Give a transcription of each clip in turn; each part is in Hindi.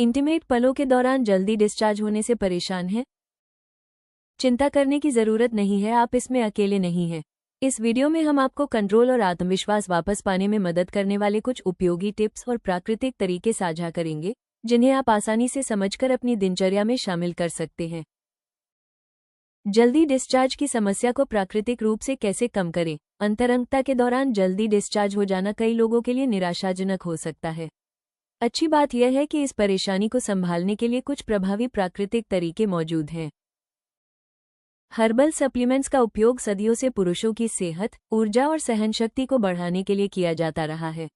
इंटीमेट पलों के दौरान जल्दी डिस्चार्ज होने से परेशान हैं? चिंता करने की जरूरत नहीं है, आप इसमें अकेले नहीं हैं। इस वीडियो में हम आपको कंट्रोल और आत्मविश्वास वापस पाने में मदद करने वाले कुछ उपयोगी टिप्स और प्राकृतिक तरीके साझा करेंगे, जिन्हें आप आसानी से समझकर अपनी दिनचर्या में शामिल कर सकते हैं। जल्दी डिस्चार्ज की समस्या को प्राकृतिक रूप से कैसे कम करें? अंतरंगता के दौरान जल्दी डिस्चार्ज हो जाना कई लोगों के लिए निराशाजनक हो सकता है। अच्छी बात यह है कि इस परेशानी को संभालने के लिए कुछ प्रभावी प्राकृतिक तरीके मौजूद हैं। हर्बल सप्लीमेंट्स का उपयोग सदियों से पुरुषों की सेहत, ऊर्जा और सहनशक्ति को बढ़ाने के लिए किया जाता रहा है।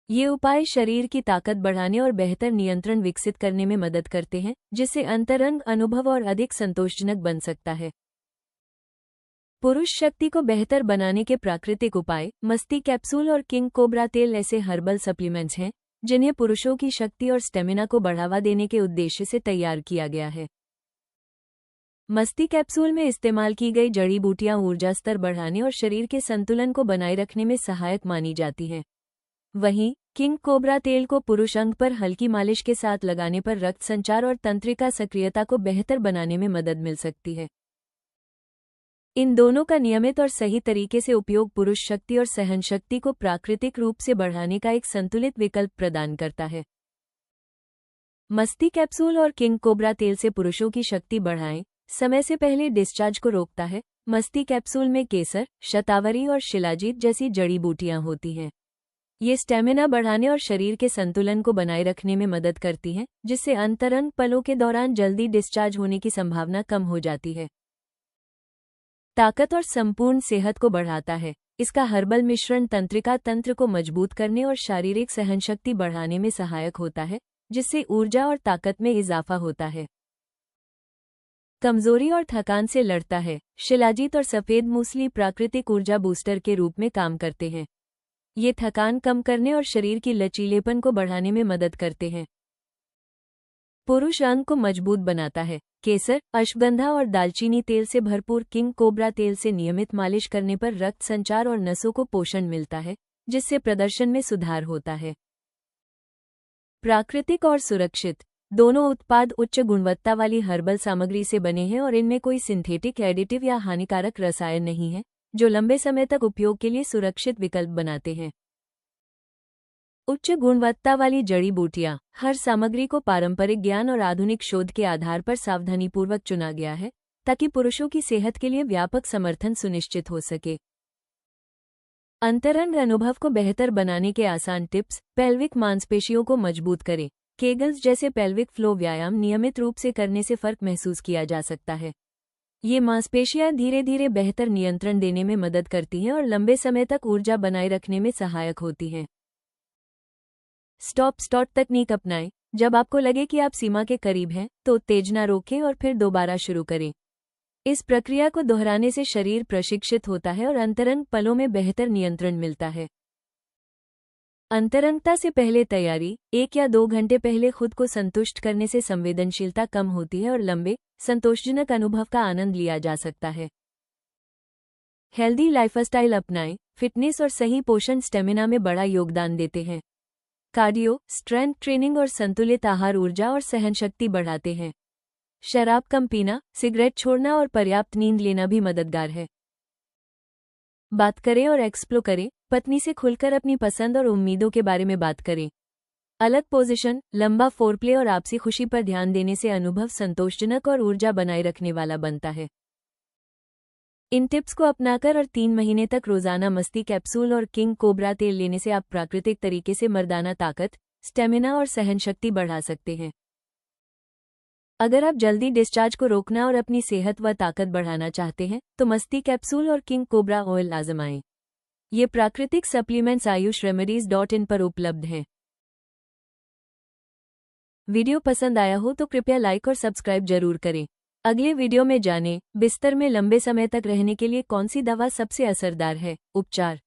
ये उपाय शरीर की ताकत बढ़ाने और बेहतर नियंत्रण विकसित करने में मदद करते हैं, जिससे अंतरंग अनुभव और अधिक संतोषजनक बन सकता है। पुरुष शक्ति को बेहतर बनाने के प्राकृतिक उपाय मस्ती कैप्सूल और किंग कोबरा तेल ऐसे हर्बल सप्लीमेंट्स हैं, जिन्हें पुरुषों की शक्ति और स्टेमिना को बढ़ावा देने के उद्देश्य से तैयार किया गया है। मस्ती कैप्सूल में इस्तेमाल की गई जड़ी बूटियां ऊर्जा स्तर बढ़ाने और शरीर के संतुलन को बनाए रखने में सहायक मानी जाती हैं। वहीं किंग कोबरा तेल को पुरुष अंग पर हल्की मालिश के साथ लगाने पर रक्त संचार और तंत्रिका सक्रियता को बेहतर बनाने में मदद मिल सकती है। इन दोनों का नियमित और सही तरीके से उपयोग पुरुष शक्ति और सहनशक्ति को प्राकृतिक रूप से बढ़ाने का एक संतुलित विकल्प प्रदान करता है। मस्ती कैप्सूल और किंग कोबरा तेल से पुरुषों की शक्ति बढ़ाएं, समय से पहले डिस्चार्ज को रोकता है। मस्ती कैप्सूल में केसर, शतावरी और शिलाजीत जैसी जड़ी बूटियां होती हैं। ये स्टेमिना बढ़ाने और शरीर के संतुलन को बनाए रखने में मदद करती हैं, जिससे अंतरंग पलों के दौरान जल्दी डिस्चार्ज होने की संभावना कम हो जाती है। ताकत और संपूर्ण सेहत को बढ़ाता है। इसका हर्बल मिश्रण तंत्रिका तंत्र को मजबूत करने और शारीरिक सहनशक्ति बढ़ाने में सहायक होता है, जिससे ऊर्जा और ताकत में इजाफा होता है। कमजोरी और थकान से लड़ता है। शिलाजीत और सफेद मूसली प्राकृतिक ऊर्जा बूस्टर के रूप में काम करते हैं। ये थकान कम करने और शरीर की लचीलेपन को बढ़ाने में मदद करते हैं। पुरुष अंग को मजबूत बनाता है। केसर, अश्वगंधा और दालचीनी तेल से भरपूर किंग कोबरा तेल से नियमित मालिश करने पर रक्त संचार और नसों को पोषण मिलता है, जिससे प्रदर्शन में सुधार होता है। प्राकृतिक और सुरक्षित दोनों उत्पाद उच्च गुणवत्ता वाली हर्बल सामग्री से बने हैं और इनमें कोई सिंथेटिक एडिटिव या हानिकारक रसायन नहीं है, जो लंबे समय तक उपयोग के लिए सुरक्षित विकल्प बनाते हैं। उच्च गुणवत्ता वाली जड़ी बूटियां। हर सामग्री को पारंपरिक ज्ञान और आधुनिक शोध के आधार पर सावधानीपूर्वक चुना गया है, ताकि पुरुषों की सेहत के लिए व्यापक समर्थन सुनिश्चित हो सके। अंतरंग अनुभव को बेहतर बनाने के आसान टिप्स। पेल्विक मांसपेशियों को मजबूत करें। केगल्स जैसे पेल्विक फ्लो व्यायाम नियमित रूप से करने से फर्क महसूस किया जा सकता है। ये मांसपेशियां धीरे धीरे बेहतर नियंत्रण देने में मदद करती हैं और लंबे समय तक ऊर्जा बनाए रखने में सहायक होती हैं। स्टॉप स्टार्ट तकनीक अपनाएं। जब आपको लगे कि आप सीमा के करीब हैं, तो उत्तेजना रोकें और फिर दोबारा शुरू करें। इस प्रक्रिया को दोहराने से शरीर प्रशिक्षित होता है और अंतरंग पलों में बेहतर नियंत्रण मिलता है। अंतरंगता से पहले तैयारी। 1 या 2 घंटे पहले खुद को संतुष्ट करने से संवेदनशीलता कम होती है और लंबे, संतोषजनक अनुभव का आनंद लिया जा सकता है। हेल्दी लाइफस्टाइल अपनाएं। फिटनेस और सही पोषण स्टेमिना में बड़ा योगदान देते हैं। कार्डियो, स्ट्रेंथ ट्रेनिंग और संतुलित आहार ऊर्जा और सहनशक्ति बढ़ाते हैं। शराब कम पीना, सिगरेट छोड़ना और पर्याप्त नींद लेना भी मददगार है। बात करें और एक्सप्लोर करें। पत्नी से खुलकर अपनी पसंद और उम्मीदों के बारे में बात करें। अलग पोजीशन, लंबा फोरप्ले और आपसी खुशी पर ध्यान देने से अनुभव संतोषजनक और ऊर्जा बनाए रखने वाला बनता है। इन टिप्स को अपनाकर और 3 महीने तक रोजाना मस्ती कैप्सूल और किंग कोबरा तेल लेने से आप प्राकृतिक तरीके से मर्दाना ताकत, स्टेमिना और सहनशक्ति बढ़ा सकते हैं। अगर आप जल्दी डिस्चार्ज को रोकना और अपनी सेहत व ताकत बढ़ाना चाहते हैं, तो मस्ती कैप्सूल और किंग कोबरा ऑयल आजमाएं। ये प्राकृतिक सप्लीमेंट्स ayushRemedies.in पर उपलब्ध हैं। वीडियो पसंद आया हो तो कृपया लाइक और सब्सक्राइब जरूर करें। अगले वीडियो में जानें, बिस्तर में लंबे समय तक रहने के लिए कौन सी दवा सबसे असरदार है। उपचार।